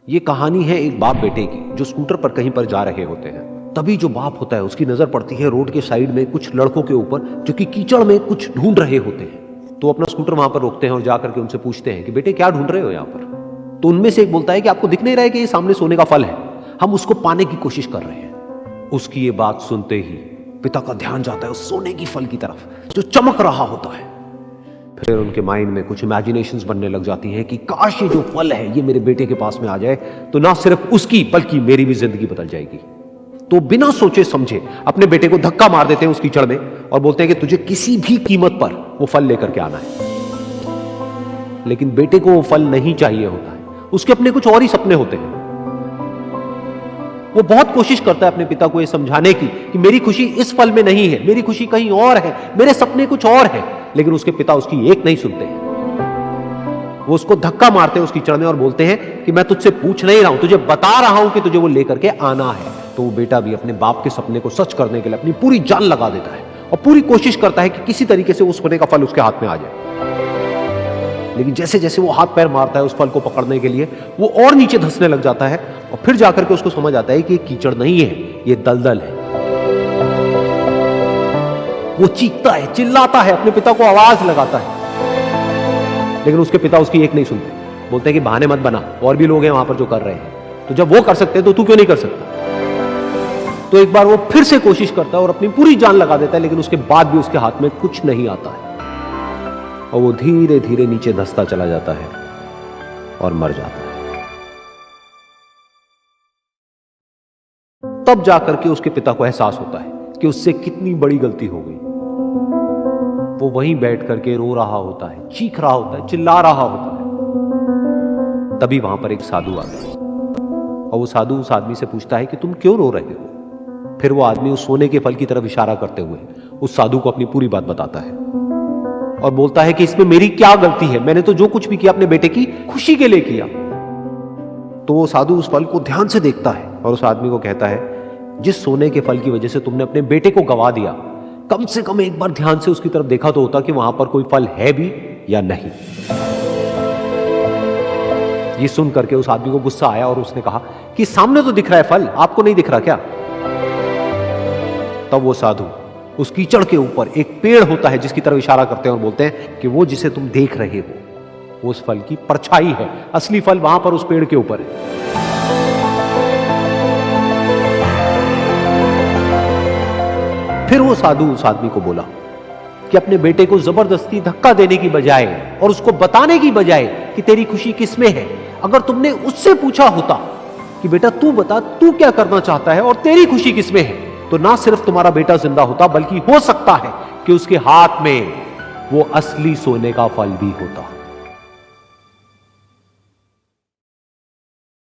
ये कहानी है एक बाप बेटे की जो स्कूटर पर कहीं पर जा रहे होते हैं। तभी जो बाप होता है उसकी नजर पड़ती है रोड के साइड में कुछ लड़कों के ऊपर जो कि कीचड़ में कुछ ढूंढ रहे होते हैं। तो अपना स्कूटर वहां पर रोकते हैं और जाकर के उनसे पूछते हैं कि बेटे क्या ढूंढ रहे हो यहाँ पर। तो उनमें से एक बोलता है कि आपको दिख नहीं रहा है कि ये सामने सोने का फल है, हम उसको पाने की कोशिश कर रहे हैं। उसकी ये बात सुनते ही पिता का ध्यान जाता है उस सोने की फल की तरफ जो चमक रहा होता है। फिर उनके माइंड में कुछ इमेजिनेशंस बनने लग जाती हैं कि काश ये जो फल है ये मेरे बेटे के पास में आ जाए तो ना सिर्फ उसकी बल्कि मेरी भी जिंदगी बदल जाएगी। तो बिना सोचे समझे अपने बेटे को धक्का मार देते हैं उस कीचड़ में और बोलते हैं कि तुझे किसी भी कीमत पर वो फल लेकर के आना है। लेकिन बेटे को वो फल नहीं चाहिए होता है, उसके अपने कुछ और ही सपने होते हैं। वो बहुत कोशिश करता है अपने पिता को ये समझाने की कि मेरी खुशी इस फल में नहीं है, मेरी खुशी कहीं और है, मेरे सपने कुछ और है। लेकिन उसके पिता उसकी एक नहीं सुनते हैं। वो उसको धक्का मारते हैं उस कीचड़ में और बोलते हैं कि मैं तुझसे पूछ नहीं रहा हूं, तुझे बता रहा हूं कि तुझे वो लेकर के आना है। तो वो बेटा भी अपने बाप के सपने को सच करने के लिए अपनी पूरी जान लगा देता है और पूरी कोशिश करता है कि किसी तरीके से उस सोने का फल उसके हाथ में आ जाए। लेकिन जैसे जैसे वो हाथ पैर मारता है उस फल को पकड़ने के लिए वो और नीचे धंसने लग जाता है और फिर जाकर के उसको समझ आता है कि ये कीचड़ नहीं है, ये दलदल है। वो चीखता है, चिल्लाता है, अपने पिता को आवाज लगाता है, लेकिन उसके पिता उसकी एक नहीं सुनते। बोलते हैं कि बहाने मत बना, और भी लोग हैं वहां पर जो कर रहे हैं, तो जब वो कर सकते हैं तो तू क्यों नहीं कर सकता। तो एक बार वो फिर से कोशिश करता है और अपनी पूरी जान लगा देता है, लेकिन उसके बाद भी उसके हाथ में कुछ नहीं आता है और वो धीरे धीरे नीचे धंसता चला जाता है और मर जाता है। तब जाकर के उसके पिता को एहसास होता है कि उससे कितनी बड़ी गलती हो गई। वो वहीं बैठ करके रो रहा होता है, चीख रहा होता है, चिल्ला रहा होता है। तभी वहां पर एक साधु आता है और वो साधु उस आदमी से पूछता है कि तुम क्यों रो रहे हो। फिर वो आदमी उस सोने के फल की तरफ इशारा करते हुए उस साधु को अपनी पूरी बात बताता है और बोलता है कि इसमें मेरी क्या गलती है, मैंने तो जो कुछ भी किया अपने बेटे की खुशी के लिए किया। तो वो साधु उस फल को ध्यान से देखता है और उस आदमी को कहता है जिस सोने के फल की वजह से तुमने अपने बेटे को गवा दिया, कम से कम एक बार ध्यान से उसकी तरफ देखा तो होता कि वहां पर कोई फल है भी या नहीं। ये सुन करके उस आदमी को गुस्सा आया और उसने कहा कि सामने तो दिख रहा है फल, आपको नहीं दिख रहा क्या। तब वो साधु उस कीचड़ के ऊपर एक पेड़ होता है जिसकी तरफ इशारा करते हैं और बोलते हैं कि वो जिसे तुम देख रहे हो वो उस फल की परछाई है, असली फल वहां पर उस पेड़ के ऊपर है। फिर वो साधु उस आदमी को बोला कि अपने बेटे को जबरदस्ती धक्का देने की बजाय और उसको बताने की बजाय कि तेरी खुशी किसमें है, अगर तुमने उससे पूछा होता कि बेटा तू बता तू क्या करना चाहता है और तेरी खुशी किसमें है, तो ना सिर्फ तुम्हारा बेटा जिंदा होता बल्कि हो सकता है कि उसके हाथ में वो असली सोने का फल भी होता।